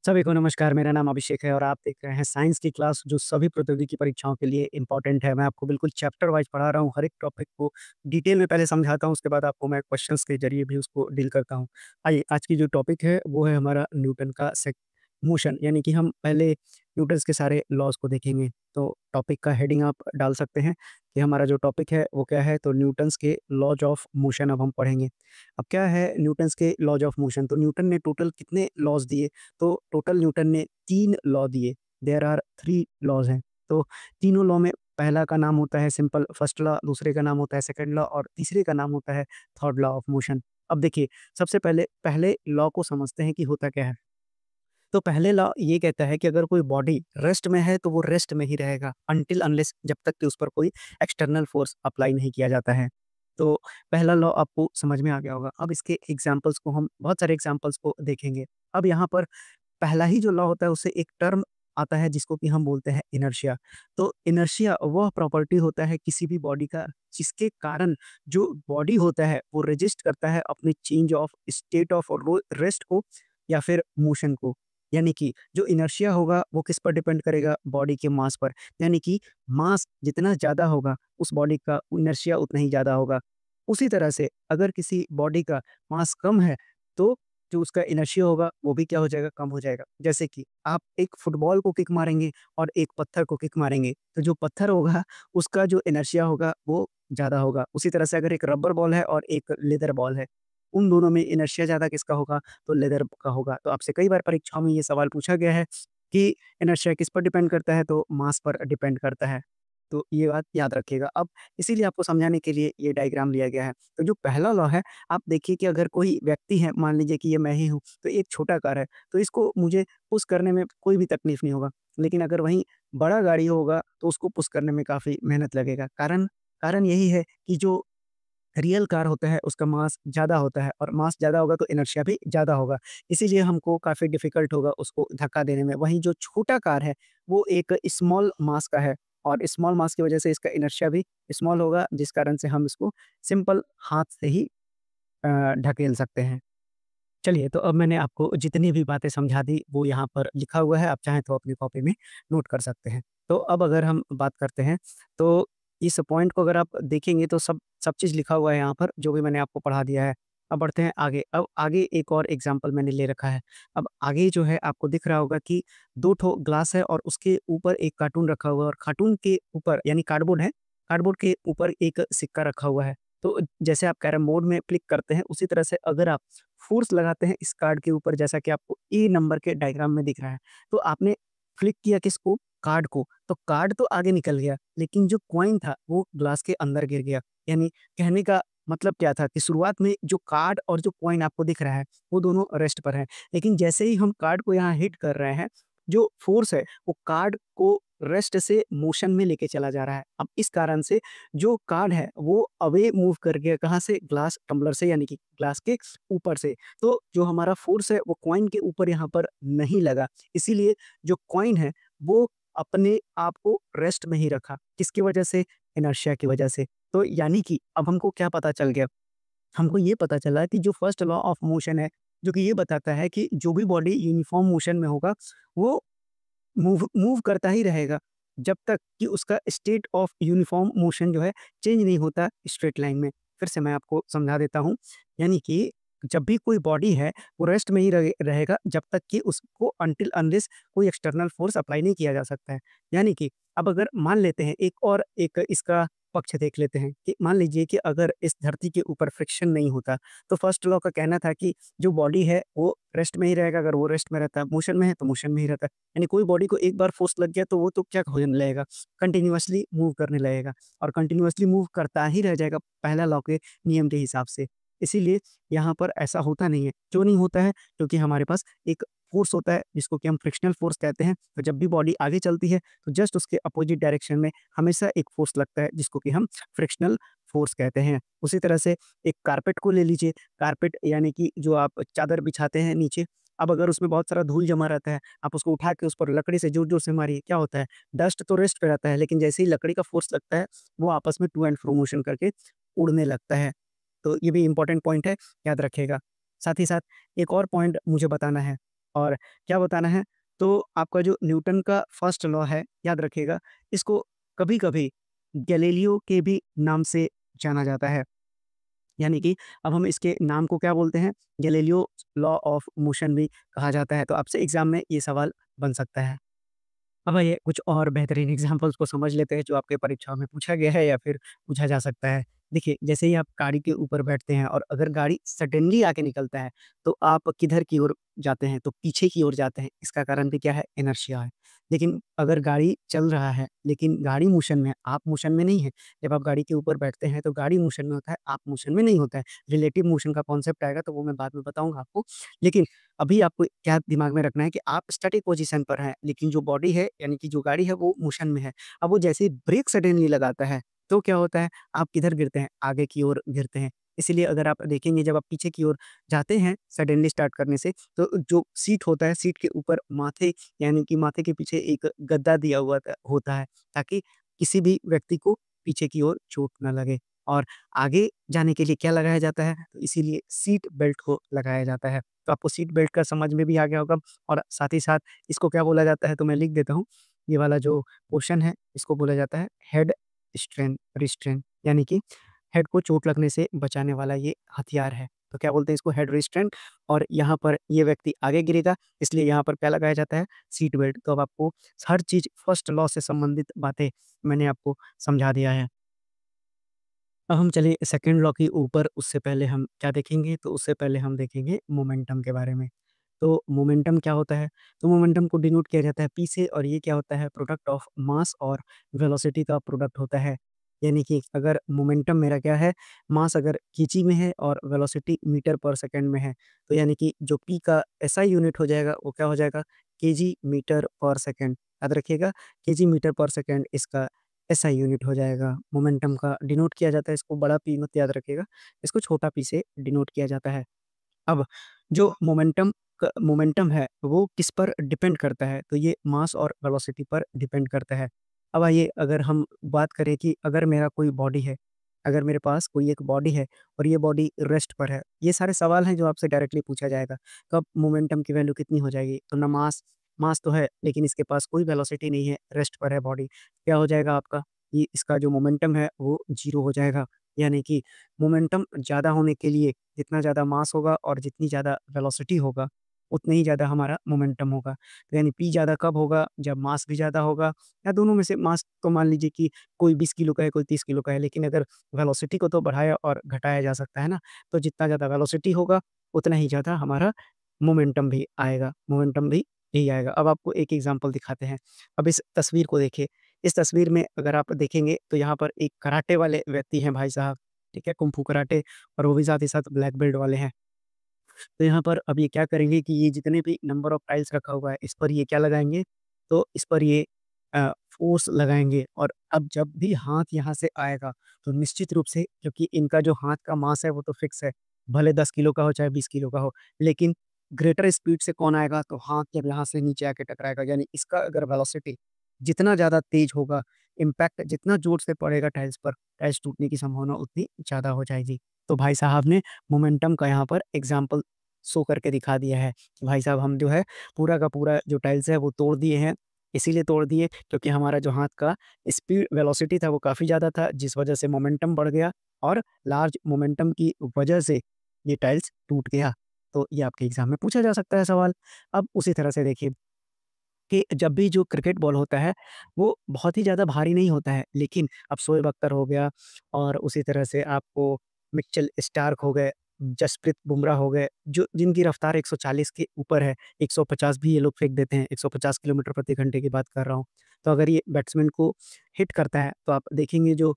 सभी को नमस्कार, मेरा नाम अभिषेक है और आप देख रहे हैं साइंस की क्लास जो सभी प्रौद्योगिकी परीक्षाओं के लिए इम्पोर्टेंट है। मैं आपको बिल्कुल चैप्टर वाइज़ पढ़ा रहा हूँ, हर एक टॉपिक को डिटेल में पहले समझाता हूँ, उसके बाद आपको मैं क्वेश्चंस के ज़रिए भी उसको डील करता हूँ। आइए, आज की जो टॉपिक है वो है हमारा न्यूटन का सेक मोशन, यानी कि हम पहले न्यूटन्स के सारे लॉज़ को देखेंगे। तो टॉपिक का हेडिंग आप डाल सकते हैं कि हमारा जो टॉपिक है वो क्या है, तो न्यूटन्स के लॉज़ ऑफ मोशन अब हम पढ़ेंगे। अब क्या है न्यूटन्स के लॉज़ ऑफ मोशन, तो न्यूटन ने टोटल कितने लॉज़ दिए? तो टोटल न्यूटन ने 3 लॉ दिए। देयर आर 3 लॉज़ हैं। तो तीनों लॉ में पहला का नाम होता है सिंपल फर्स्ट लॉ, दूसरे का नाम होता है सेकंड लॉ और तीसरे का नाम होता है थर्ड लॉ ऑफ मोशन। अब देखिए, सबसे पहले पहले लॉ को समझते हैं कि होता क्या है। तो पहले लॉ ये कहता है कि अगर कोई बॉडी रेस्ट में है तो वो रेस्ट में ही रहेगा अनटिल अनलेस जब तक कि उस पर कोई एक्सटर्नल फोर्स अप्लाई नहीं किया जाता है। तो पहला लॉ आपको समझ में आ गया होगा। अब इसके एग्ज़ाम्पल्स को हम बहुत सारे एग्ज़ाम्पल्स को देखेंगे। अब यहाँ पर पहला ही जो लॉ होता है उससे एक टर्म आता है जिसको कि हम बोलते हैं इनर्शिया। तो इनर्शिया वह प्रॉपर्टी होता है किसी भी बॉडी का जिसके कारण जो बॉडी होता है वो रेजिस्ट करता है अपने change of state of rest को या फिर मोशन को। यानी कि जो इनर्शिया होगा वो किस पर डिपेंड करेगा? बॉडी के मास पर। यानी कि मास जितना ज़्यादा होगा उस बॉडी का इनर्शिया उतना ही ज़्यादा होगा। उसी तरह से अगर किसी बॉडी का मास कम है तो जो उसका इनर्शिया होगा वो भी क्या हो जाएगा? कम हो जाएगा। जैसे कि आप एक फुटबॉल को किक मारेंगे और एक पत्थर को किक मारेंगे, तो जो पत्थर होगा उसका जो इनर्शिया होगा वो ज़्यादा होगा। उसी तरह से अगर एक रबर बॉल है और एक लेदर बॉल है, उन दोनों में इनर्शिया ज़्यादा किसका होगा? तो लेदर का होगा। तो आपसे कई बार परीक्षाओं में ये सवाल पूछा गया है कि इनर्शिया किस पर डिपेंड करता है? तो मास पर डिपेंड करता है। तो ये बात याद रखिएगा। अब इसीलिए आपको समझाने के लिए ये डायग्राम लिया गया है। तो जो पहला लॉ है, आप देखिए कि अगर कोई व्यक्ति है, मान लीजिए कि ये मैं ही हूँ, तो एक छोटा कार है, तो इसको मुझे पुश करने में कोई भी तकलीफ नहीं होगा। लेकिन अगर वहीं बड़ा गाड़ी होगा, तो उसको पुश करने में काफ़ी मेहनत लगेगा। कारण कारण यही है कि जो रियल कार होता है, उसका मास ज़्यादा होता है और मास ज़्यादा होगा तो इनर्शिया भी ज़्यादा होगा। इसीलिए हमको काफ़ी डिफ़िकल्ट होगा उसको धक्का देने में। वहीं जो छोटा कार है, वो एक स्मॉल मास का है और स्मॉल मास की वजह से इसका इनर्शिया भी स्मॉल होगा, जिस कारण से हम इसको सिंपल हाथ से ही ढकेल सकते हैं। चलिए, तो अब मैंने आपको जितनी भी बातें समझा दी, वो यहाँ पर लिखा हुआ है, आप चाहें तो अपनी कॉपी में नोट कर सकते हैं। तो अब अगर हम बात करते हैं, तो इस पॉइंट को अगर आप देखेंगे तो सब सब चीज़ लिखा हुआ है यहाँ पर, जो भी मैंने आपको पढ़ा दिया है। अब बढ़ते हैं आगे। अब आगे एक और एग्ज़ाम्पल मैंने ले रखा है। अब आगे जो है आपको दिख रहा होगा कि 2 ठो ग्लास है और उसके ऊपर एक कार्टून रखा हुआ है और कार्टून के ऊपर यानी कार्डबोर्ड है, कार्डबोर्ड के ऊपर एक सिक्का रखा हुआ है। तो जैसे आप कैरम बोर्ड में फ्लिक करते हैं, उसी तरह से अगर आप फ़ोर्स लगाते हैं इस कार्ड के ऊपर जैसा कि आपको ए नंबर के डायग्राम में दिख रहा है। तो आपने फ्लिक किया किसको? कार्ड को। तो कार्ड तो आगे निकल गया, लेकिन जो कॉइन था वो ग्लास के अंदर गिर गया। यानी कहने का मतलब क्या था कि शुरुआत में जो कार्ड और जो कॉइन आपको दिख रहा है, वो दोनों रेस्ट पर हैं। लेकिन जैसे ही हम कार्ड को यहाँ हिट कर रहे हैं, जो फ़ोर्स है वो कार्ड को रेस्ट से मोशन में लेके चला जा रहा है। अब इस कारण से जो कार्ड है वो अवे मूव कर गया कहाँ से? ग्लास टम्बलर से, यानी कि ग्लास के ऊपर से। तो जो हमारा फ़ोर्स है वो कॉइन के ऊपर यहाँ पर नहीं लगा। इसीलिए जो कॉइन है वो अपने आप को रेस्ट में ही रखा। किसकी वजह से? इनर्शिया की वजह से। तो यानी कि अब हमको क्या पता चल गया? हमको ये पता चला कि जो फर्स्ट लॉ ऑफ मोशन है, जो कि ये बताता है कि जो भी बॉडी यूनिफ़ॉर्म मोशन में होगा, वो मूव मूव करता ही रहेगा, जब तक कि उसका स्टेट ऑफ यूनिफ़ॉर्म मोशन जो है चेंज नहीं होता स्ट्रेट लाइन में। फिर से मैं आपको समझा देता हूँ, यानी कि जब भी कोई बॉडी है, वो रेस्ट में ही रहेगा जब तक कि उसको अनटिल अनलेस कोई एक्सटर्नल फ़ोर्स अप्लाई नहीं किया जा सकता है। यानी कि अब अगर मान लेते हैं एक इसका पक्ष देख लेते हैं कि मान लीजिए कि अगर इस धरती के ऊपर फ्रिक्शन नहीं होता, तो फर्स्ट लॉ का कहना था कि जो बॉडी है वो रेस्ट में ही रहेगा, अगर वो रेस्ट में रहता है, मोशन में है तो मोशन में ही रहता है। यानी कोई बॉडी को एक बार फ़ोर्स लग गया तो वो तो क्या होने लगेगा, कंटीन्यूअसली मूव करने लगेगा और कंटीन्यूअसली मूव करता ही रह जाएगा पहला लॉ के नियम के हिसाब से। इसीलिए यहाँ पर ऐसा होता नहीं है। क्यों नहीं होता है? क्योंकि हमारे पास एक फ़ोर्स होता है जिसको कि हम फ्रिक्शनल फ़ोर्स कहते हैं। तो जब भी बॉडी आगे चलती है तो जस्ट उसके अपोज़िट डायरेक्शन में हमेशा एक फ़ोर्स लगता है जिसको कि हम फ्रिक्शनल फ़ोर्स कहते हैं। उसी तरह से एक कारपेट को ले लीजिए, कारपेट यानी कि जो आप चादर बिछाते हैं नीचे, अब अगर उसमें बहुत सारा धूल जमा रहता है, आप उसको उठा के उस पर लकड़ी से ज़ोर-ज़ोर से मारिए, क्या होता है? डस्ट तो रेस्ट पे रहता है, लेकिन जैसे ही लकड़ी का फ़ोर्स लगता है, वो आपस में टू एंड फ्रो मोशन करके उड़ने लगता है। तो ये भी इम्पोर्टेंट पॉइंट है, याद रखिएगा। साथ ही साथ एक और पॉइंट मुझे बताना है। और क्या बताना है, तो आपका जो न्यूटन का फर्स्ट लॉ है, याद रखिएगा, इसको कभी-कभी गैलीलियो के भी नाम से जाना जाता है। यानी कि अब हम इसके नाम को क्या बोलते हैं, गैलीलियो लॉ ऑफ मोशन भी कहा जाता है। तो आपसे एग्ज़ाम में ये सवाल बन सकता है। अब आइए कुछ और बेहतरीन एग्ज़ाम्पल्स को समझ लेते हैं जो आपके परीक्षाओं में पूछा गया है या फिर पूछा जा सकता है। देखिए, जैसे ही आप गाड़ी के ऊपर बैठते हैं और अगर गाड़ी सडनली आके निकलता है, तो आप किधर की ओर जाते हैं? तो पीछे की ओर जाते हैं। इसका कारण भी क्या है? इनर्शिया है। लेकिन अगर गाड़ी चल रहा है, लेकिन गाड़ी मोशन में है, आप मोशन में नहीं हैं। जब आप गाड़ी के ऊपर बैठते हैं, तो गाड़ी मोशन में होता है, आप मोशन में नहीं होता है। रिलेटिव मोशन का कॉन्सेप्ट आएगा, तो वो मैं बाद में बताऊँगा आपको। लेकिन अभी आपको क्या दिमाग में रखना है कि आप स्टैटिक पोज़ीशन पर हैं, लेकिन जो बॉडी है यानी कि जो गाड़ी है वो मोशन में है। अब वो जैसे ही ब्रेक सडनली लगाता है, तो क्या होता है? आप किधर गिरते हैं? आगे की ओर गिरते हैं। इसीलिए अगर आप देखेंगे जब आप पीछे की ओर जाते हैं सडनली स्टार्ट करने से, तो जो सीट होता है, सीट के ऊपर माथे यानी कि माथे के पीछे एक गद्दा दिया हुआ होता है, ताकि किसी भी व्यक्ति को पीछे की ओर चोट ना लगे। और आगे जाने के लिए क्या लगाया जाता है? तो इसीलिए सीट बेल्ट को लगाया जाता है। तो आपको सीट बेल्ट का समझ में भी आ गया होगा और साथ ही साथ इसको क्या बोला जाता है तो मैं लिख देता हूँ। ये वाला जो पोर्शन है इसको बोला जाता है हेड रिस्ट्रेन यानी कि हेड को चोट लगने से बचाने वाला ये हथियार है। तो क्या बोलते हैं इसको हेड रिस्ट्रेन और यहाँ पर ये व्यक्ति आगे गिरेगा इसलिए यहाँ पर क्या लगाया जाता है सीट बेल्ट। तो अब आपको हर चीज़ फर्स्ट लॉ से संबंधित बातें मैंने आपको समझा दिया है। अब हम चलिए सेकंड लॉ के ऊपर उससे पहले हम क्या देखेंगे, तो उससे पहले हम देखेंगे मोमेंटम के बारे में। तो मोमेंटम क्या होता है? तो मोमेंटम को डिनोट किया जाता है P से और ये क्या होता है प्रोडक्ट ऑफ मास और वेलोसिटी का प्रोडक्ट होता है। यानी कि अगर मोमेंटम मेरा क्या है, मास अगर केजी में है और वेलोसिटी मीटर पर सेकंड में है, तो यानी कि जो P का एसआई यूनिट हो जाएगा, वो क्या हो जाएगा केजी मीटर पर सेकंड। याद रखिएगा केजी मीटर पर सेकंड इसका एसआई यूनिट हो जाएगा। मोमेंटम का डिनोट किया जाता है, इसको बड़ा P मत याद रखिएगा, इसको छोटा p से डिनोट किया जाता है। अब जो मोमेंटम है, वो किस पर डिपेंड करता है? तो ये मास और वेलोसिटी पर डिपेंड करता है। अब आइए अगर हम बात करें कि अगर मेरा कोई बॉडी है, अगर मेरे पास कोई एक बॉडी है और ये बॉडी रेस्ट पर है, ये सारे सवाल हैं जो आपसे डायरेक्टली पूछा जाएगा। कब मोमेंटम की वैल्यू कितनी हो जाएगी? तो ना मास तो है, लेकिन इसके पास कोई वेलोसिटी नहीं है, रेस्ट पर है बॉडी। क्या हो जाएगा आपका? ये इसका जो मोमेंटम है, वो 0 हो जाएगा। यानी कि मोमेंटम ज़्यादा होने के लिए जितना ज़्यादा मास होगा और जितनी ज़्यादा वेलोसिटी होगा, उतना ही ज़्यादा हमारा मोमेंटम होगा। तो यानी P ज़्यादा कब होगा? जब मास भी ज़्यादा होगा या दोनों में से मास तो मान लीजिए कि कोई 20 किलो का है, कोई 30 किलो का है, लेकिन अगर वेलोसिटी को तो बढ़ाया और घटाया जा सकता है ना, तो जितना ज़्यादा वेलोसिटी होगा, उतना ही ज़्यादा हमारा मोमेंटम भी आएगा, मोमेंटम भी यही आएगा। अब आपको एक एग्ज़ाम्पल दिखाते हैं। अब इस तस्वीर को देखिए, इस तस्वीर में अगर आप देखेंगे तो यहाँ पर एक कराटे वाले व्यक्ति हैं भाई साहब, ठीक है? कुंग फू कराटे और वो भी साथ ही साथ ब्लैक बेल्ट वाले हैं। तो यहाँ पर अब ये क्या करेंगे कि ये जितने भी नंबर ऑफ टाइल्स रखा हुआ है, इस पर ये क्या लगाएँगे, तो इस पर ये फ़ोर्स लगाएँगे और अब जब भी हाथ यहाँ से आएगा, तो निश्चित रूप से क्योंकि इनका जो हाथ का मास है, वो तो फिक्स है, भले 10 किलो का हो, चाहे 20 किलो का हो, लेकिन ग्रेटर स्पीड से कौन आएगा, तो हाथ जब यहाँ से नीचे आके टकराएगा, यानी इसका अगर वेलोसिटी जितना ज़्यादा तेज़ होगा, इम्पैक्ट जितना ज़ोर से पड़ेगा टाइल्स पर, टाइल्स टूटने की संभावना उतनी ज़्यादा हो जाएगी। तो भाई साहब ने मोमेंटम का यहाँ पर एग्ज़ाम्पल शो करके दिखा दिया है। कि भाई साहब हम जो है पूरा का पूरा जो टाइल्स है वो तोड़ दिए हैं। इसीलिए तोड़ दिए क्योंकि हमारा जो हाथ का स्पीड वेलोसिटी था वो काफ़ी ज़्यादा था जिस वज़ह से मोमेंटम बढ़ गया और लार्ज मोमेंटम की वज़ह से ये टाइल्स टूट गया। तो ये आपके एग्ज़ाम में पूछा जा सकता है सवाल। अब उसी तरह से देखिए कि जब भी जो क्रिकेट बॉल होता है, वो बहुत ही ज़्यादा भारी नहीं होता है, लेकिन अब शोएब अख्तर हो गया और उसी तरह से आपको मिचेल स्टार्क हो गए, जसप्रीत बुमराह हो गए, जो जिनकी रफ़्तार 140 के ऊपर है, 150 भी ये लोग फेंक देते हैं, 150 किलोमीटर प्रति घंटे की बात कर रहा हूँ। तो अगर ये बैट्समैन को हिट करता है, तो आप देखेंगे जो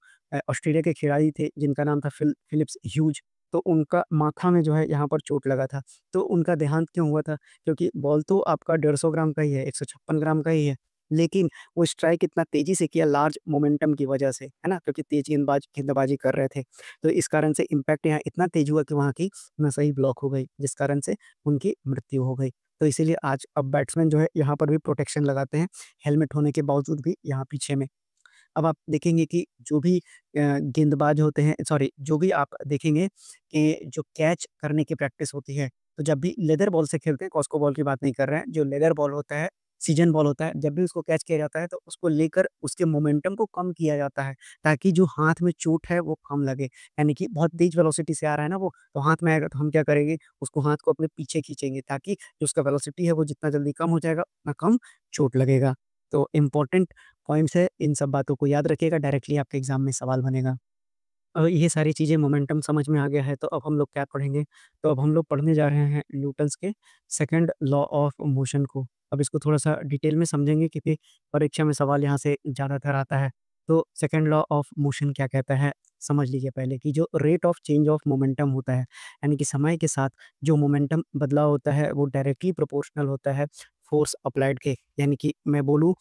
ऑस्ट्रेलिया के खिलाड़ी थे, जिनका नाम था फिलिप्स ह्यूज, तो उनका माथा में जो है यहाँ पर चोट लगा था। तो उनका देहांत क्यों हुआ था? क्योंकि बॉल तो आपका 150 ग्राम का ही है, 156 ग्राम का ही है, लेकिन वो स्ट्राइक इतना तेज़ी से किया लार्ज मोमेंटम की वजह से, है ना? क्योंकि तेज़ गेंदबाज़ी कर रहे थे। तो इस कारण से इम्पैक्ट यहाँ इतना तेज़ हुआ कि वहाँ की नसें ही ब्लॉक हो गई, जिस कारण से उनकी मृत्यु हो गई। तो इसीलिए आज अब बैट्समैन जो है यहाँ पर भी प्रोटेक्शन लगाते हैं, हेलमेट होने के बावजूद भी यहाँ पीछे में। अब आप देखेंगे कि जो भी गेंदबाज होते हैं सॉरी जो भी आप देखेंगे कि जो कैच करने की प्रैक्टिस होती है तो जब भी लेदर बॉल से खेलते हैं, कॉस्को बॉल की बात नहीं कर रहे हैं, जो लेदर बॉल होता है, सीजन बॉल होता है, जब भी उसको कैच किया जाता है तो उसको लेकर उसके मोमेंटम को कम किया जाता है, ताकि जो हाथ में चोट है वो कम लगे। यानी कि बहुत तेज़ वेलोसिटी से आ रहा है ना वो, तो हाथ में आएगा तो हम क्या करेंगे, उसको हाथ को अपने पीछे खींचेंगे, ताकि जो उसका वेलोसिटी है वो जितना जल्दी कम हो जाएगा, उतना कम चोट लगेगा। तो इम्पोर्टेंट पॉइंट्स है, इन सब बातों को याद रखिएगा, डायरेक्टली आपके एग्ज़ाम में सवाल बनेगा। ये सारी चीज़ें मोमेंटम समझ में आ गया है, तो अब हम लोग क्या पढ़ेंगे? तो अब हम लोग पढ़ने जा रहे हैं न्यूटन्स के सेकंड लॉ ऑफ मोशन को। अब इसको थोड़ा-सा डिटेल में समझेंगे, क्योंकि परीक्षा में सवाल यहाँ से ज़्यादातर आता है। तो सेकंड लॉ ऑफ मोशन क्या कहता है? समझ लीजिए पहले कि जो rate of change of momentum होता है, यानी कि समय के साथ जो मोमेंटम बदलाव होता है, वो डायरेक्टली प्रोपोर्शनल होता है फ़ोर्स अप्लाइड के। यानी कि मैं बोलूँ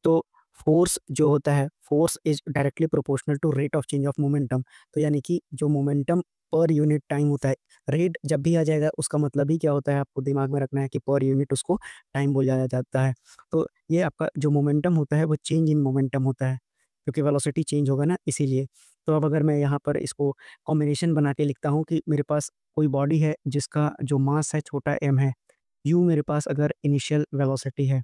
तो फ़ोर्स जो होता है, force is directly proportional to rate of change of momentum. तो यानी कि जो मोमेंटम पर यूनिट टाइम होता है, रेट जब भी आ जाएगा उसका मतलब ही क्या होता है, आपको दिमाग में रखना है कि पर यूनिट उसको टाइम बोला जाता है। तो ये आपका जो मोमेंटम होता है वो चेंज इन मोमेंटम होता है, क्योंकि वेलोसिटी चेंज होगा ना इसीलिए। तो अब अगर मैं यहाँ पर इसको कॉम्बिनेशन बना के लिखता हूँ कि मेरे पास कोई बॉडी है जिसका जो मास है छोटा m है, u मेरे पास अगर इनिशियल वेलोसिटी है,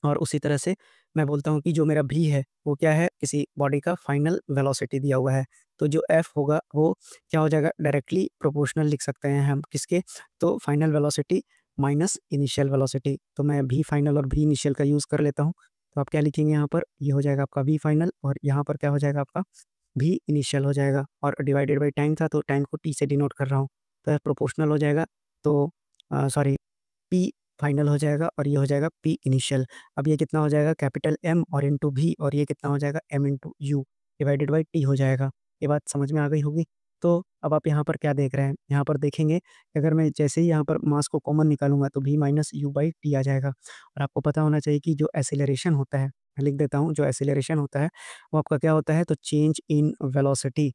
और उसी तरह से मैं बोलता हूँ कि जो मेरा v है, वो क्या है? किसी बॉडी का फाइनल वेलोसिटी दिया हुआ है। तो जो f होगा वो क्या हो जाएगा? डायरेक्टली प्रोपोर्शनल लिख सकते हैं हम किसके? तो final velocity minus initial velocity. तो मैं v फाइनल और v इनिशियल का यूज़ कर लेता हूँ। तो आप क्या लिखेंगे यहाँ पर? ये हो जाएगा आपका v फाइनल, और यहाँ पर क्या हो जाएगा आपका? v इनिशियल हो जाएगा, और डिवाइडेड बाय टाइम था तो टाइम को t से डिनोट कर रहा हूँ। तो प्रोपोर्शनल हो जाएगा, तो सॉरी, पी फाइनल हो जाएगा और ये हो जाएगा पी इनिशियल। अब ये कितना हो जाएगा? कैपिटल M और इंटू वी, और ये कितना हो जाएगा? M into you divided by T हो जाएगा। ये बात समझ में आ गई होगी। तो अब आप यहाँ पर क्या देख रहे हैं? यहाँ पर देखेंगे कि अगर मैं जैसे ही यहाँ पर मास को कॉमन निकालूँगा तो v minus u by t आ जाएगा, और आपको पता होना चाहिए कि जो एक्सेलरेशन होता है, मैं लिख देता हूँ, जो एक्सेलरेशन होता है वो आपका क्या होता है? तो change in velocity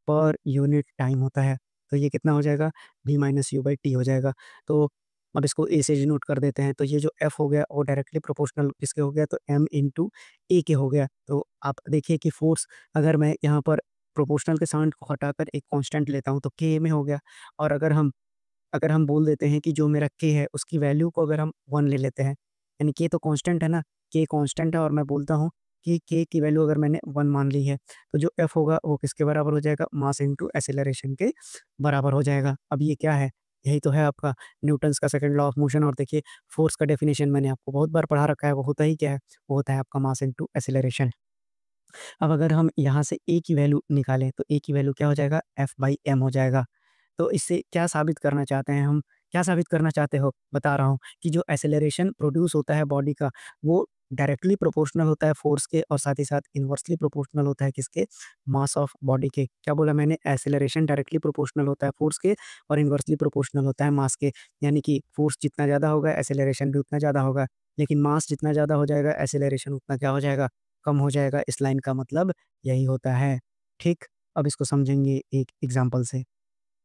per unit time होता है। तो ये कितना हो जाएगा? v minus u by T हो जाएगा। तो अब इसको ए से डिनोट कर देते हैं, तो ये जो एफ हो गया वो डायरेक्टली प्रोपोर्शनल किसके हो गया? तो एम इंटू ए के हो गया। तो आप देखिए कि फ़ोर्स, अगर मैं यहाँ पर प्रोपोर्शनल के साइन को हटाकर एक कांस्टेंट लेता हूँ तो के में हो गया, और अगर हम बोल देते हैं कि जो मेरा के है उसकी वैल्यू को अगर हम 1 ले लेते हैं, यानी के तो कांस्टेंट है ना, के कांस्टेंट है, और मैं बोलता हूँ कि के की वैल्यू अगर मैंने 1 मान ली है, तो जो एफ होगा वो किसके बराबर हो जाएगा? मास इंटू एक्सेलरेशन के बराबर हो जाएगा। अब ये क्या है? यही तो है आपका न्यूटन्स का सेकंड लॉ ऑफ मोशन। और देखिए, फ़ोर्स का डेफिनिशन मैंने आपको बहुत बार पढ़ा रखा है, वो होता ही क्या है? वो होता है आपका मास इंटू एक्सेलरेशन। अब अगर हम यहाँ से ए की वैल्यू निकालें, तो ए की वैल्यू क्या हो जाएगा? एफ बाई एम हो जाएगा। तो इससे क्या साबित करना चाहते हैं हम? क्या साबित करना चाहते हो? बता रहा हूँ कि जो एक्सेलरेशन प्रोड्यूस होता है बॉडी का, वो डायरेक्टली प्रोपोर्शनल होता है फ़ोर्स के, और साथ ही साथ इनवर्सली प्रोपोर्शनल होता है किसके? मास ऑफ बॉडी के। क्या बोला मैंने? एक्सेलरेशन डायरेक्टली प्रोपोर्शनल होता है फ़ोर्स के, और इनवर्सली प्रोपोर्शनल होता है मास के। यानी कि फ़ोर्स जितना ज़्यादा होगा, एक्सेलरेशन भी उतना ज़्यादा होगा। लेकिन मास जितना ज़्यादा हो जाएगा, एक्सेलरेशन उतना क्या हो जाएगा? कम हो जाएगा। इस लाइन का मतलब यही होता है। ठीक? अब इसको समझेंगे एक एग्ज़ाम्पल से।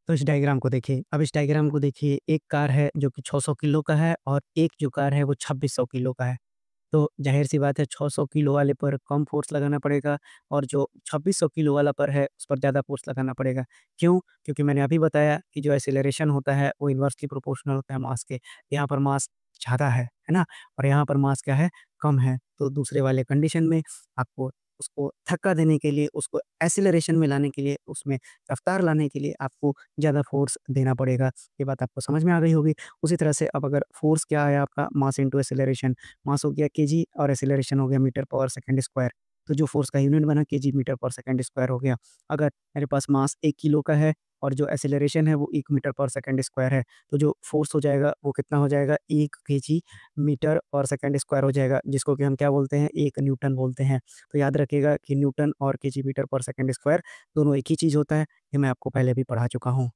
तो इस डायग्राम को देखिए, अब इस डायग्राम को देखिए, एक कार है जो कि 600 किलो का है, और एक जो कार है वो 2600 किलो का है। तो ज़ाहिर-सी बात है 600 किलो वाले पर कम फ़ोर्स लगाना पड़ेगा, और जो 2600 किलो वाला पर है उस पर ज़्यादा फ़ोर्स लगाना पड़ेगा। क्यों? क्योंकि मैंने अभी बताया कि जो एक्सेलरेशन होता है वो इनवर्सली प्रोपोर्शनल होता है मास के। यहाँ पर मास ज़्यादा है ना? और यहाँ पर मास क्या है? कम है। तो दूसरे वाले कंडीशन में आपको उसको धक्का देने के लिए, उसको एक्सेलरेशन में लाने के लिए, उसमें रफ़्तार लाने के लिए आपको ज़्यादा फ़ोर्स देना पड़ेगा। ये बात आपको समझ में आ गई होगी। उसी तरह से अब अगर फ़ोर्स क्या है आपका? Mass into acceleration. मास हो गया केजी और एक्सेलरेशन हो गया मीटर पर सेकंड स्क्वायर। तो जो फ़ोर्स का यूनिट बना केजी मीटर पर सेकंड स्क्वायर हो गया। अगर मेरे पास मास 1 किलो का है और जो एक्सेलरेशन है वो 1 मीटर पर सेकंड स्क्वायर है, तो जो फ़ोर्स हो जाएगा वो कितना हो जाएगा? 1 केजी मीटर पर सेकंड स्क्वायर हो जाएगा, जिसको कि हम क्या बोलते हैं? 1 न्यूटन बोलते हैं। तो याद रखिएगा कि न्यूटन और केजी मीटर पर सेकंड स्क्वायर दोनों एक ही चीज़ होता है। ये मैं आपको पहले भी पढ़ा चुका हूँ।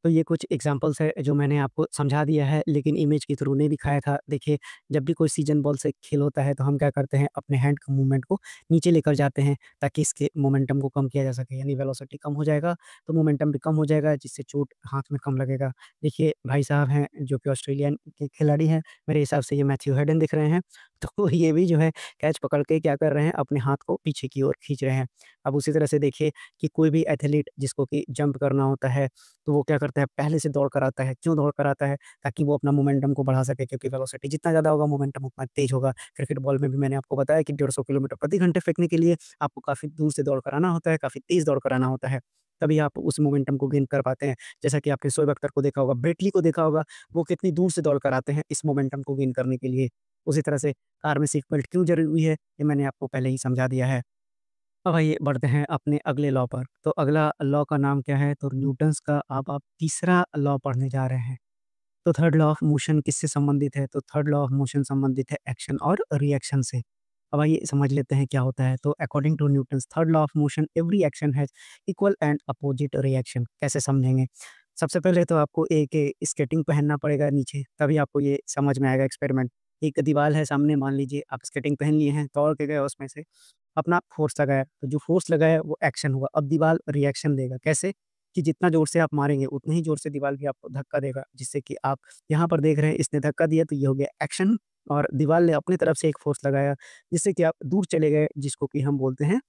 तो ये कुछ एग्ज़ाम्पल्स है जो मैंने आपको समझा दिया है, लेकिन इमेज के थ्रू नहीं दिखाया था। देखिए, जब भी कोई सीज़न बॉल से खेल होता है तो हम क्या करते हैं? अपने हैंड के मूवमेंट को नीचे लेकर जाते हैं, ताकि इसके मोमेंटम को कम किया जा सके। यानी वेलोसिटी कम हो जाएगा तो मोमेंटम भी कम हो जाएगा, जिससे चोट हाथ में कम लगेगा। देखिए, भाई साहब हैं जो कि ऑस्ट्रेलियन के खिलाड़ी हैं, मेरे हिसाब से ये मैथ्यू हेडन दिख रहे हैं। तो ये भी जो है कैच पकड़ के क्या कर रहे हैं, अपने हाथ को पीछे की ओर खींच रहे हैं। अब उसी तरह से देखिए कि कोई भी एथलीट जिसको कि जंप करना होता है, तो वो क्या करता है, पहले से दौड़ कर आता है। क्यों दौड़ कर आता है? ताकि वो अपना मोमेंटम को बढ़ा सके, क्योंकि वेलोसिटी जितना ज़्यादा होगा मोमेंटम उतना तेज़ होगा। क्रिकेट बॉल में भी मैंने आपको बताया कि 150 किलोमीटर प्रति घंटे फेंकने के लिए आपको काफ़ी दूर से दौड़ कर आना होता है, काफ़ी तेज़ दौड़ कर आना होता है। तभी आप उस मोमेंटम को गेन कर पाते हैं। जैसा कि आपने शोएब अख्तर को देखा होगा, ब्रेट ली को देखा होगा, वो कितनी दूर से दौड़ कर आते हैं इस मोमेंटम को गेन करने के लिए। उसी तरह से कार में सीट बेल्ट क्यों ज़रूरी है, ये मैंने आपको पहले ही समझा दिया है। अब आइए बढ़ते हैं अपने अगले लॉ पर। तो अगला लॉ का नाम क्या है? तो न्यूटन्स का अब आप तीसरा लॉ पढ़ने जा रहे हैं। तो थर्ड लॉ ऑफ मोशन किससे संबंधित है? तो थर्ड लॉ ऑफ मोशन संबंधित है एक्शन और रिएक्शन से। अब आइए समझ लेते हैं क्या होता है। तो according to Newton's third law of motion every action has equal and opposite reaction. कैसे समझेंगे? सबसे पहले तो आपको एक स्केटिंग पहनना पड़ेगा नीचे, तभी आपको ये समझ में आएगा एक्सपेरिमेंट। एक दीवार है सामने, मान लीजिए आप स्केटिंग पहन लिए हैं, दौड़ के गए उसमें से, अपना फ़ोर्स लगाया, तो जो फ़ोर्स लगाया वो एक्शन हुआ। अब दीवार रिएक्शन देगा, कैसे? कि जितना ज़ोर से आप मारेंगे उतनी ही ज़ोर से दीवार भी आपको धक्का देगा, जिससे कि आप यहाँ पर देख रहे हैं इसने धक्का दिया तो ये हो गया एक्शन, और दीवार ने अपनी तरफ से एक फ़ोर्स लगाया, जिससे कि आप दूर चले गए, जिसको कि हम बोलते हैं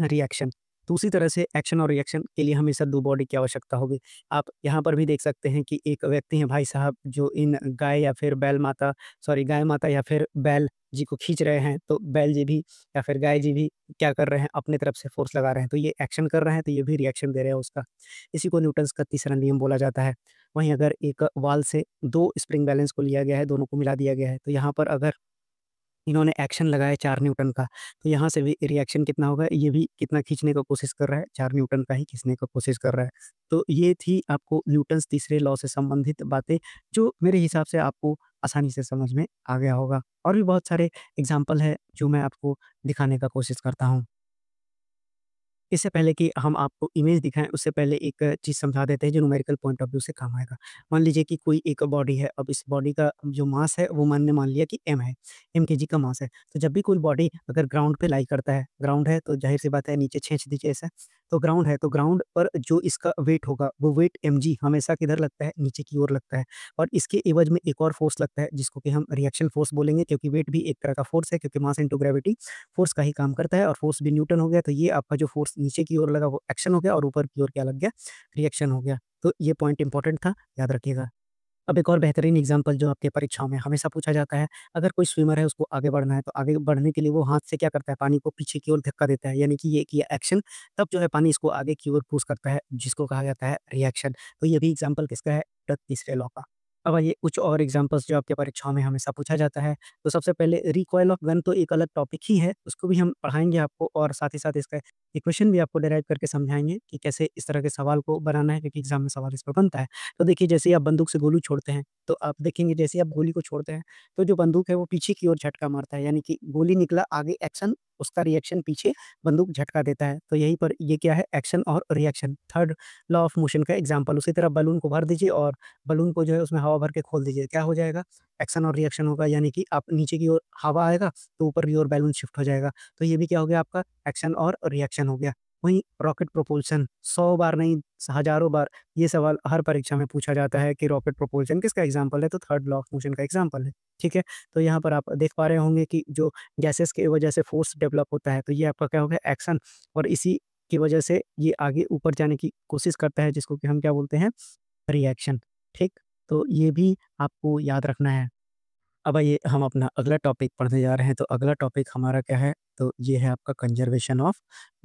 रिएक्शन। तो उसी तरह से एक्शन और रिएक्शन के लिए हमेशा 2 बॉडी की आवश्यकता होगी। आप यहाँ पर भी देख सकते हैं कि एक व्यक्ति हैं भाई साहब, जो इन गाय या फिर बैल माता, सॉरी गाय माता या फिर बैल जी को खींच रहे हैं, तो बैल जी भी या फिर गाय जी भी क्या कर रहे हैं, अपनी तरफ से फ़ोर्स लगा रहे हैं। तो ये एक्शन कर रहे हैं, तो ये भी रिएक्शन दे रहे हैं उसका। इसी को न्यूटन्स का तीसरा नियम बोला जाता है। वहीं अगर एक वॉल से 2 स्प्रिंग बैलेंस को लिया गया है, दोनों को मिला दिया गया है, तो यहाँ पर अगर इन्होंने एक्शन लगाया 4 न्यूटन का, तो यहाँ से भी रिएक्शन कितना होगा, ये भी कितना खींचने का कोशिश कर रहा है, 4 न्यूटन का ही खींचने का कोशिश कर रहा है। तो ये थी आपको न्यूटन्स तीसरे लॉ से संबंधित बातें, जो मेरे हिसाब से आपको आसानी से समझ में आ गया होगा। और भी बहुत सारे एग्ज़ाम्पल हैं, जो मैं आपको दिखाने का कोशिश करता हूँ। इससे पहले कि हम आपको इमेज दिखाएँ, उससे पहले एक चीज़ समझा देते हैं जो न्यूमेरिकल पॉइंट ऑफ व्यू से काम आएगा। मान लीजिए कि कोई एक बॉडी है, अब इस बॉडी का जो मास है वो मान लिया कि m है, m केजी का मास है। तो जब भी कोई बॉडी अगर ग्राउंड पे लाई करता है, ग्राउंड है तो ज़ाहिर-सी बात है नीचे खींच दीजिए ऐसे, तो ग्राउंड है, तो ग्राउंड पर जो इसका वेट होगा, वो वेट mg हमेशा किधर लगता है? नीचे की ओर लगता है। और इसके एवज में एक और फ़ोर्स लगता है, जिसको कि हम रिएक्शन फ़ोर्स बोलेंगे, क्योंकि वेट भी एक तरह का फ़ोर्स है, क्योंकि मास इंटू ग्रेविटी फ़ोर्स का ही काम करता है, और फ़ोर्स भी न्यूटन हो गया, तो ये आपका जो फ़ोर्स नीचे की ओर लगा वो एक्शन हो गया, और ऊपर की ओर क्या लग गया? रिएक्शन हो गया। तो ये पॉइंट इम्पोर्टेंट था, याद रखिएगा। अब एक और बेहतरीन एग्ज़ाम्पल जो आपके परीक्षाओं में हमेशा पूछा जाता है, अगर कोई स्विमर है उसको आगे बढ़ना है, तो आगे बढ़ने के लिए वो हाथ से क्या करता है? पानी को पीछे की ओर धक्का देता है, यानी कि ये किया एक्शन, तब जो है पानी इसको आगे की ओर पुश करता है, जिसको कहा जाता है रिएक्शन। तो ये भी एग्ज़ाम्पल किसका है? तीसरे लॉ का। अब आइए कुछ और एग्ज़ाम्पल्स जो आपके परीक्षाओं में हमेशा पूछा जाता है। तो सबसे पहले रिकॉइल ऑफ गन तो एक अलग टॉपिक ही है, उसको भी हम पढ़ाएँगे आपको, और साथ ही साथ इसका इक्वेशन भी आपको डिराइव करके समझाएँगे कि कैसे इस तरह के सवाल को बनाना है, क्योंकि एग्ज़ाम में सवाल इस पर बनता है। तो देखिए, जैसे ही आप बंदूक से गोली छोड़ते हैं, तो आप देखेंगे जैसे ही आप गोली को छोड़ते हैं, तो जो बंदूक है वो पीछे की ओर झटका मारता है, यानी कि गोली निकला आगे एक्शन, उसका रिएक्शन पीछे बंदूक झटका देता है। तो यहीं पर ये क्या है? एक्शन और reaction, third law of motion का एग्ज़ाम्पल। उसी तरह बलून को भर दीजिए और बलून को जो है उसमें हवा भर के खोल दीजिए, क्या हो जाएगा? एक्शन और रिएक्शन होगा, यानी कि आप नीचे की ओर हवा आएगा, तो ऊपर की ओर बैलून शिफ्ट हो जाएगा। तो ये भी क्या हो गया आपका? एक्शन और रिएक्शन हो गया। वहीं रॉकेट प्रोपल्शन 100 बार नहीं, हज़ारों बार ये सवाल हर परीक्षा में पूछा जाता है कि रॉकेट प्रोपल्शन किसका एग्ज़ाम्पल है? तो थर्ड लॉ ऑफ मोशन का एग्ज़ाम्पल है, ठीक है? तो यहाँ पर आप देख पा रहे होंगे कि जो गैसेस की वजह से फ़ोर्स डेवलप होता है, तो ये आपका क्या हो गया? एक्शन, और इसी की वजह से ये आगे ऊपर जाने की कोशिश करता है, जिसको कि हम क्या बोलते हैं? रिएक्शन, ठीक? तो ये भी आपको याद रखना है। अब आइए हम अपना अगला टॉपिक पढ़ने जा रहे हैं, तो अगला टॉपिक हमारा क्या है? तो ये है आपका कंज़र्वेशन ऑफ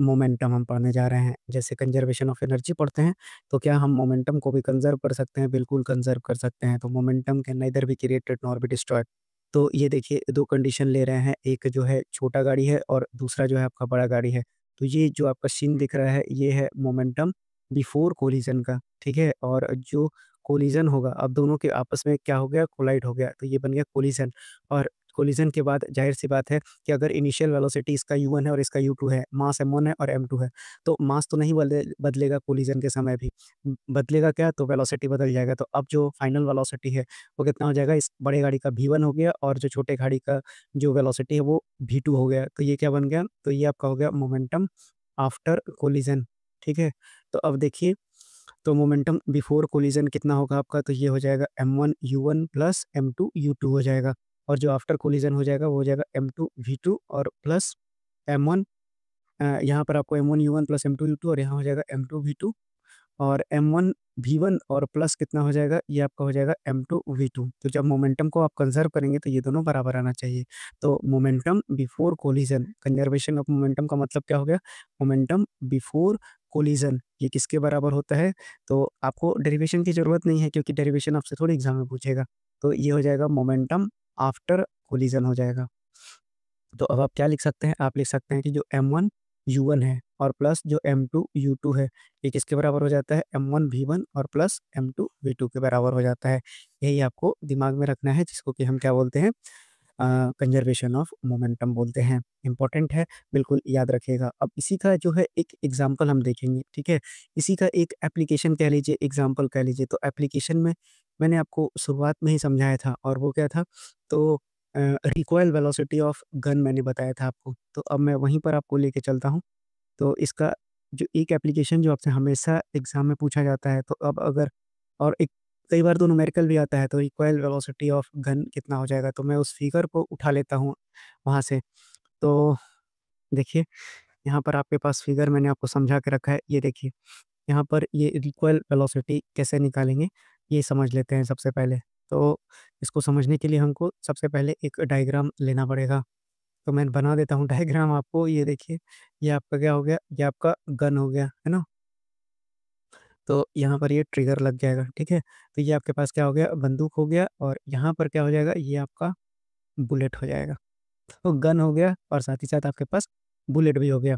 मोमेंटम हम पढ़ने जा रहे हैं। जैसे कंज़र्वेशन ऑफ एनर्जी पढ़ते हैं, तो क्या हम मोमेंटम को भी कंज़र्व कर सकते हैं? बिल्कुल कंज़र्व कर सकते हैं। तो momentum can neither be created nor be destroyed. तो ये देखिए 2 कंडीशन ले रहे हैं, एक जो है छोटा गाड़ी है और दूसरा जो है आपका बड़ा गाड़ी है। तो ये जो आपका सीन दिख रहा है, ये है मोमेंटम बिफोर कोलिजन का, ठीक है? और जो कोलिजन होगा, अब दोनों के आपस में क्या हो गया? कोलाइड हो गया, तो ये बन गया कोलिजन। और कोलिजन के बाद ज़ाहिर-सी बात है कि अगर इनिशियल वेलोसिटी इसका u1 है और इसका u2 है, मास m1 है और m2 है, तो मास तो नहीं बदलेगा कोलिजन के समय भी। बदलेगा क्या? तो वेलोसिटी बदल जाएगा। तो अब जो फाइनल वेलोसिटी है, वो कितना हो जाएगा? इस बड़े गाड़ी का v1 हो गया, और जो छोटे गाड़ी का जो वेलोसिटी है वो v2 हो गया। तो ये क्या बन गया? तो ये आपका हो गया मोमेंटम आफ्टर कोलिजन, ठीक है? तो अब देखिए, तो मोमेंटम बिफोर कोलिजन कितना होगा आपका? तो ये हो जाएगा m1 u1 plus m2 u2 हो जाएगा। और जो आफ्टर कोलिजन हो जाएगा वो हो जाएगा M2 V2 और प्लस M1, यहाँ पर आपको M1 U1 plus M2 U2 और यहाँ हो जाएगा M2 V2 और M1 V1 और प्लस कितना हो जाएगा, ये आपका हो जाएगा M2 V2। तो जब मोमेंटम को आप कंजर्व करेंगे तो ये दोनों बराबर आना चाहिए। तो momentum before collision, conservation of momentum का मतलब क्या हो गया, मोमेंटम बिफोर कोलिजन ये किसके बराबर होता है। तो आपको डेरिवेशन की जरूरत नहीं है क्योंकि डेरिवेशन आपसे थोड़ी एग्जाम में पूछेगा। तो ये हो जाएगा मोमेंटम आफ्टर कोलिजन हो जाएगा। तो अब आप क्या लिख सकते हैं, आप लिख सकते हैं कि जो M1 U1 है और प्लस जो M2 U2 है, ये किसके बराबर हो जाता है, M1 V1 और प्लस M2 V2 के बराबर हो जाता है। यही आपको दिमाग में रखना है, जिसको कि हम क्या बोलते हैं, कंजर्वेशन ऑफ मोमेंटम बोलते हैं। इंपॉर्टेंट है, बिल्कुल याद रखिएगा। अब इसी का जो है एक एग्जाम्पल हम देखेंगे, ठीक है। इसी का एक एप्लीकेशन कह लीजिए, एग्जाम्पल कह लीजिए। तो एप्लीकेशन में मैंने आपको शुरुआत में ही समझाया था और वो क्या था, तो रिकॉइल वेलोसिटी ऑफ गन मैंने बताया था आपको। तो अब मैं वहीं पर आपको लेके चलता हूँ। तो इसका जो एक एप्लीकेशन जो आपसे हमेशा एग्ज़ाम में पूछा जाता है, तो अब अगर और एक कई बार तो न्यूमेरिकल भी आता है, तो रिकॉइल वेलोसिटी ऑफ गन कितना हो जाएगा, तो मैं उस फिगर को उठा लेता हूँ वहाँ से। तो देखिए, यहाँ पर आपके पास फिगर मैंने आपको समझा के रखा है, ये देखिए। यहाँ पर ये रिकॉइल वेलोसिटी कैसे निकालेंगे, ये समझ लेते हैं सबसे पहले। तो इसको समझने के लिए हमको सबसे पहले एक डायग्राम लेना पड़ेगा। तो मैं बना देता हूँ डायग्राम आपको, ये देखिए, ये आपका क्या हो गया, ये आपका गन हो गया, है ना? तो यहाँ पर ये ट्रिगर लग जाएगा, ठीक है? तो ये आपके पास क्या हो गया, बंदूक हो गया और यहाँ पर क्या हो जाएगा, ये आपका बुलेट हो जाएगा। तो गन हो गया और साथ ही साथ आपके पास बुलेट भी हो गया।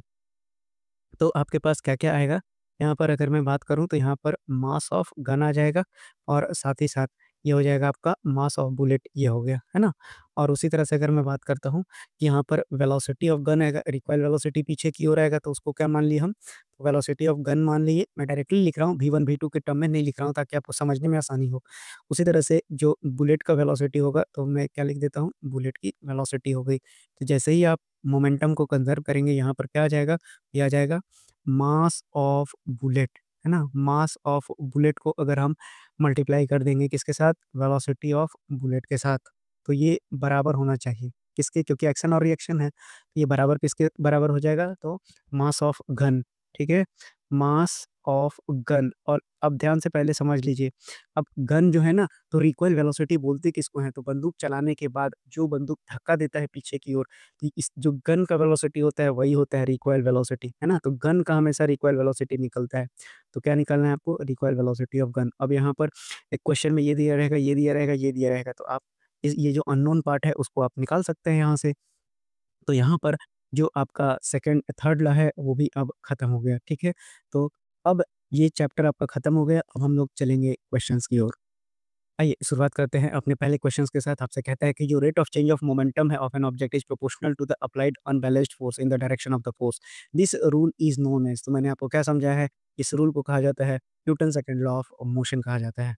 तो आपके पास क्या-क्या आएगा, यहाँ पर अगर मैं बात करूँ तो यहाँ पर मास ऑफ गन आ जाएगा और साथ ही साथ ये हो जाएगा आपका मास ऑफ बुलेट, ये हो गया, है ना? और उसी तरह से अगर मैं बात करता हूँ कि यहाँ पर वेलोसिटी ऑफ गन आएगा, रिकॉइल वेलोसिटी पीछे की ओर आएगा तो उसको क्या मान लिए हम, वेलोसिटी ऑफ गन मान लिए। मैं डायरेक्टली लिख रहा हूँ, V1 V2 के टर्म में नहीं लिख रहा हूँ ताकि आपको समझने में आसानी हो। उसी तरह से जो बुलेट का वेलोसिटी होगा तो मैं क्या लिख देता हूँ, बुलेट की वेलोसिटी हो गई। तो जैसे ही आप मोमेंटम को कंज़र्व करेंगे, यहाँ पर क्या आ जाएगा, ये आ जाएगा मास ऑफ बुलेट, है ना? मास ऑफ बुलेट को अगर हम मल्टीप्लाई कर देंगे किसके साथ? वेलोसिटी ऑफ बुलेट के साथ। तो ये बराबर होना चाहिए। किसके? क्योंकि एक्शन और रिएक्शन है। तो ये बराबर किसके बराबर हो जाएगा? तो मास ऑफ गन, ठीक है? Mass of gun. और अब ध्यान से पहले समझ लीजिए, अब गन जो है ना, तो रिकॉइल वेलोसिटी बोलते किसको हैं? तो बंदूक चलाने के बाद जो बंदूक धक्का देता है पीछे की ओर, तो इस जो गन का वेलोसिटी होता है वही होता है रिकॉइल वेलोसिटी, है ना? तो गन का हमेशा रिकॉइल वेलोसिटी निकलता है। तो क्या निकालना है आपको? Recoil velocity of gun. अब यहाँ पर एक क्वेश्चन में ये दिया रहेगा, ये दिया रहेगा, ये दिया रहेगा, तो आप इस ये जो अननोन पार्ट है उसको आप निकाल सकते हैं यहाँ से। तो यहाँ पर जो आपका सेकंड थर्ड लॉ है वो भी अब खत्म हो गया, ठीक है? तो अब ये चैप्टर आपका खत्म हो गया, अब हम लोग चलेंगे क्वेश्चंस की ओर। आइए शुरुआत करते हैं अपने पहले क्वेश्चंस के साथ। आपसे कहता है कि जो rate of change of momentum है of an object is proportional to the applied unbalanced force in the direction of the force. This rule is known as, तो मैंने आपको क्या समझाया है, इस रूल को कहा जाता है Newton second law of motion कहा जाता है।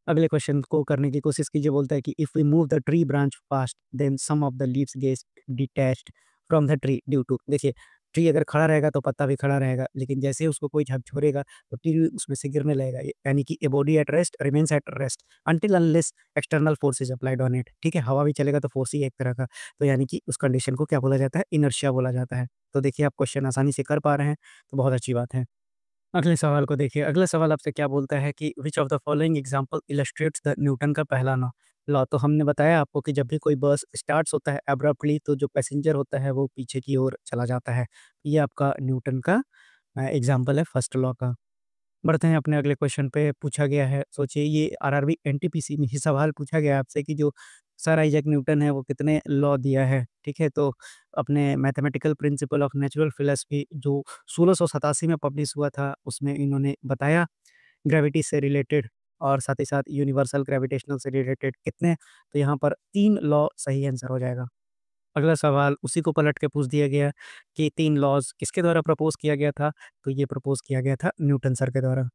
अगले क्वेश्चन को करने की कोशिश कीजिए। बोलता है कि if we move the tree branch fast then some of the leaves get detached from the tree due to, देखिए, ट्री अगर खड़ा रहेगा तो पत्ता भी खड़ा रहेगा, लेकिन जैसे ही उसको कोई झकझोरेगा तो ट्री उसमें से गिरने लगेगा। यानी कि a body at rest remains at rest until unless external force is applied on it, ठीक है। हवा भी चलेगा तो फोर्स ही एक तरह का, तो यानी कि उस कंडीशन को क्या बोला जाता है, इनर्शिया बोला जाता है। तो देखिए, आप क्वेश्चन आसानी से कर पा रहे हैं, तो बहुत अच्छी बात है। अगले सवाल को देखिए, अगला सवाल आपसे क्या बोलता है कि which of the following example illustrates the Newton का पहला लॉ। तो हमने बताया आपको कि जब भी कोई बस स्टार्ट्स होता है अब्रप्टली, तो जो पैसेंजर होता है वो पीछे की ओर चला जाता है। ये आपका न्यूटन का एग्जाम्पल है फर्स्ट लॉ का। बढ़ते हैं अपने अगले क्वेश्चन पे। पूछा गया है, सोचिए, ये आरआरबी एनटीपीसी में ही सवाल पूछा गया है आपसे कि जो सर आइजैक न्यूटन है वो कितने लॉ दिया है, ठीक है। तो अपने mathematical principle of natural philosophy जो 1687 में पब्लिश हुआ था, उसमें इन्होंने बताया ग्रेविटी से रिलेटेड और साथ ही साथ यूनिवर्सल ग्रेविटेशनल से रिलेटेड कितने, तो यहाँ पर 3 लॉ सही आंसर हो जाएगा। अगला सवाल उसी को पलट के पूछ दिया गया कि 3 लॉज़ किसके द्वारा प्रपोज़ किया गया था? तो ये प्रपोज़ किया गया था न्यूटन सर के द्वारा।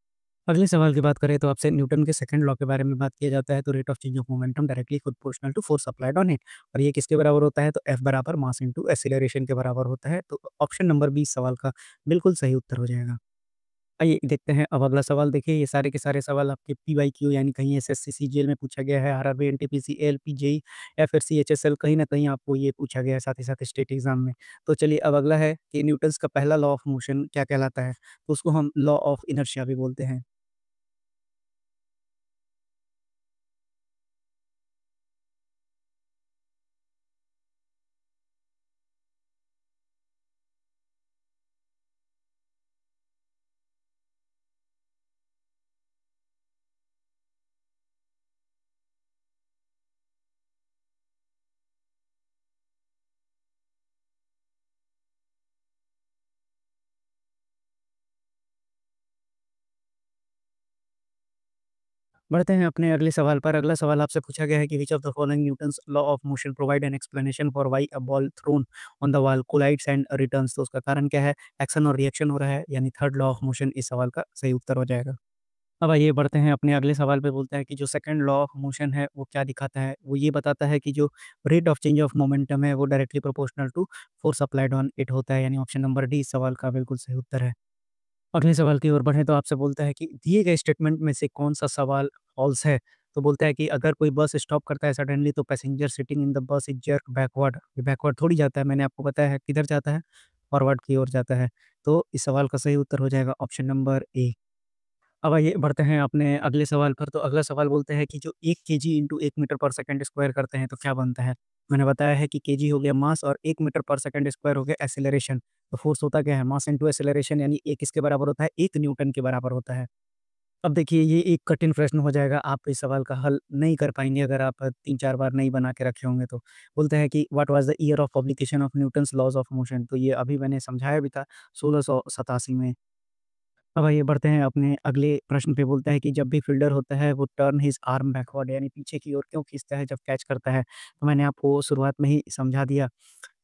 अगले सवाल की बात करें तो आपसे न्यूटन के सेकंड लॉ के बारे में बात किया जाता है, तो rate of change of momentum directly proportional to force applied on it, और ये किसके बराबर होता है, तो F बराबर मास इनटू एक्सीलरेशन के बराबर होता है। तो ऑप्शन नंबर 20 सवाल का बिल्कुल सही उत्तर हो जाएगा। आइए देखते हैं अब अगला सवाल। देखिए ये सारे के सारे सवाल आपके पीवाईक्यू यानी कहीं एसएससी, सीजीएल में पूछा गया है, आरआरबी, एनटीपीसी, एएलपी, जेईई या फिर सीएचएसएल, कहीं न कहीं आपको ये पूछा गया है, साथ ही साथ स्टेट एग्ज़ाम में। तो चलिए अब अगला है कि न्यूटन्स का पहला लॉ ऑफ मोशन क्या कहलाता है? तो उसको हम लॉ ऑफ इनर्शिया भी बोलते हैं। बढ़ते हैं अपने अगले सवाल पर। अगला सवाल आपसे पूछा गया है कि which of the following Newton's law of motion provide an explanation for why a ball thrown on the wall collides and returns. तो उसका कारण क्या है? एक्शन और रिएक्शन हो रहा है, यानी थर्ड लॉ ऑफ मोशन इस सवाल का सही उत्तर हो जाएगा। अब आइए बढ़ते हैं अपने अगले सवाल पे। बोलता है कि जो सेकंड लॉ ऑफ मोशन है वो क्या दिखाता है? वो ये बताता है कि जो rate of change of momentum है वो directly proportional to force applied on it होता है, यानी ऑप्शन नंबर डी इस सवाल का बिल्कुल सही उत्तर है। अगले सवाल की ओर बढ़ें तो आपसे बोलता है कि दिए गए स्टेटमेंट में से कौन-सा सवाल फ़ॉल्स है? तो बोलता है कि अगर कोई बस स्टॉप करता है सडनली तो passenger sitting in the bus is jerk backward. ये बैकवर्ड थोड़ी जाता है, मैंने आपको बताया है किधर जाता है? फॉरवर्ड की ओर जाता है। तो इस सवाल का सही उत्तर हो जाएगा ऑप्शन नंबर ए। अब आइए बढ़ते हैं अपने अगले सवाल पर। तो अगला सवाल बोलते हैं कि जो 1 केजी इंटू 1 मीटर पर सेकंड स्क्वायर करते हैं तो क्या बनता है? मैंने बताया है कि केजी हो गया मास और 1 मीटर पर सेकंड स्क्वायर हो गया एक्सेलरेशन। तो फ़ोर्स होता क्या है? मास इंटू एक्सेलरेशन, यानी 1 किसके बराबर होता है? 1 न्यूटन के बराबर होता है। अब देखिए ये एक कठिन प्रश्न हो जाएगा, आप इस सवाल का हल नहीं कर पाएँगे अगर आप 3-4 बार नहीं बना के रखे होंगे तो। बोलता है कि what was the year of publication of Newton's laws of motion. तो ये अभी मैंने समझाया भी था 1687 में। अब आइए बढ़ते हैं अपने अगले प्रश्न पे। बोलता है कि जब भी फ़ील्डर होता है वो टर्न हिज़ आर्म बैकवर्ड, यानी पीछे की ओर क्यों खींचता है जब कैच करता है? तो मैंने आपको शुरुआत में ही समझा दिया।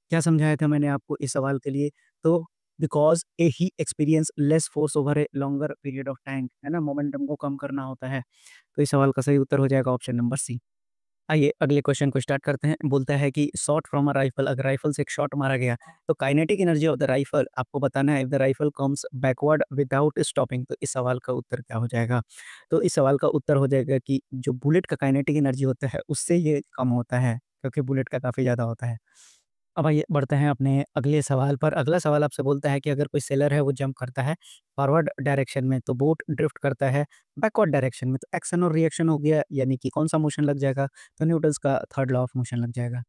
क्या समझाया था मैंने आपको इस सवाल के लिए? तो because he experience less force over a longer period of time, है ना? मोमेंटम को कम करना होता है। तो इस सवाल का सही उत्तर हो जाएगा ऑप्शन नंबर सी। आइए अगले क्वेश्चन को स्टार्ट करते हैं। बोलता है कि शॉट फ्रॉम अ राइफल, अगर राइफल से एक शॉट मारा गया तो kinetic energy of the rifle आपको बताना है if the rifle comes backward without stopping. तो इस सवाल का उत्तर क्या हो जाएगा? तो इस सवाल का उत्तर हो जाएगा कि जो बुलेट का काइनेटिक एनर्जी होता है उससे ये कम होता है, क्योंकि बुलेट का काफ़ी ज़्यादा होता है। अब आइए बढ़ते हैं अपने अगले सवाल पर। अगला सवाल आपसे बोलता है कि अगर कोई सेलर है वो जंप करता है फॉरवर्ड डायरेक्शन में तो बोट ड्रिफ्ट करता है बैकवर्ड डायरेक्शन में, तो एक्शन और रिएक्शन हो गया, यानी कि कौन सा मोशन लग जाएगा? तो न्यूटन्स का थर्ड लॉ ऑफ मोशन लग जाएगा।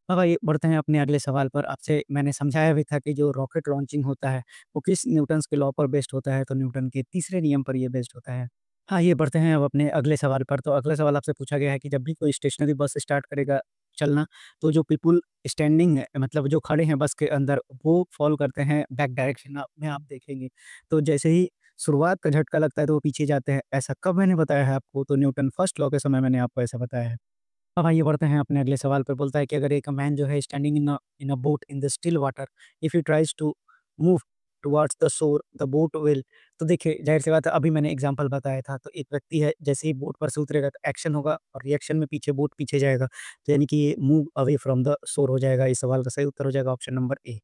अब आइए बढ़ते हैं अपने अगले सवाल पर। आपसे मैंने समझाया भी था कि जो रॉकेट लॉन्चिंग होता है वो किस न्यूटन्स के लॉ पर बेस्ड होता है? तो न्यूटन के तीसरे नियम पर ये बेस्ड होता है। हाँ, ये बढ़ते हैं अब अपने अगले सवाल पर। तो अगला सवाल आपसे पूछा गया है कि जब भी कोई स्टेशनरी बस स्टार्ट करेगा चलना, तो जो पीपल स्टैंडिंग है, मतलब जो खड़े हैं बस के अंदर, वो फ़ॉलो करते हैं बैक डायरेक्शन में, आप देखेंगे। तो जैसे ही शुरुआत का झटका लगता है तो वो पीछे जाते हैं। ऐसा कब मैंने बताया है आपको? तो न्यूटन फर्स्ट लॉ के समय मैंने आपको ऐसा बताया है। अब आइए बढ़ते हैं अपने अगले सवाल पे। बोलता है कि अगर एक मैन जो है standing in a boat in the still water, if he tries to move towards the shore the boat will. तो देखिए ज़ाहिर-सी बात है, अभी मैंने एग्ज़ाम्पल बताया था। तो एक व्यक्ति है, जैसे ही बोट पर से उतरेगा तो एक्शन होगा और रिएक्शन में पीछे बोट पीछे जाएगा। तो यानी कि ये move away from the shore हो जाएगा। इस सवाल का सही उत्तर हो जाएगा ऑप्शन नंबर ए।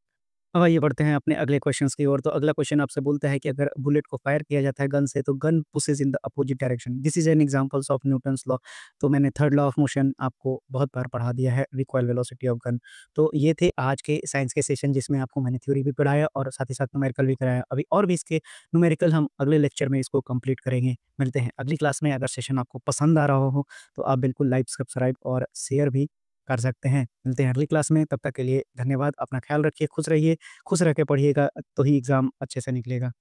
अब आइए बढ़ते हैं अपने अगले क्वेश्चंस की ओर। तो अगला क्वेश्चन आपसे बोलता है कि अगर बुलेट को फायर किया जाता है गन से तो gun pushes in the opposite direction, this is an examples of Newton's law. तो मैंने थर्ड लॉ ऑफ मोशन आपको बहुत बार पढ़ा दिया है, रिकॉइल वेलोसिटी ऑफ गन। तो ये थे आज के साइंस के सेशन जिसमें आपको मैंने थ्योरी भी पढ़ाया और साथ ही साथ न्यूमेरिकल भी कराया। अभी और भी इसके न्यूमेरिकल हम अगले लेक्चर में इसको कंप्लीट करेंगे। मिलते हैं अगली क्लास में। अगर सेशन आपको पसंद आ रहा हो तो आप बिल्कुल लाइक सब्सक्राइब और शेयर भी कर सकते हैं। मिलते हैं अगली क्लास में, तब तक के लिए धन्यवाद। अपना ख़्याल रखिए, खुश रहिए, खुश रह के पढ़िएगा तो ही एग्ज़ाम अच्छे से निकलेगा।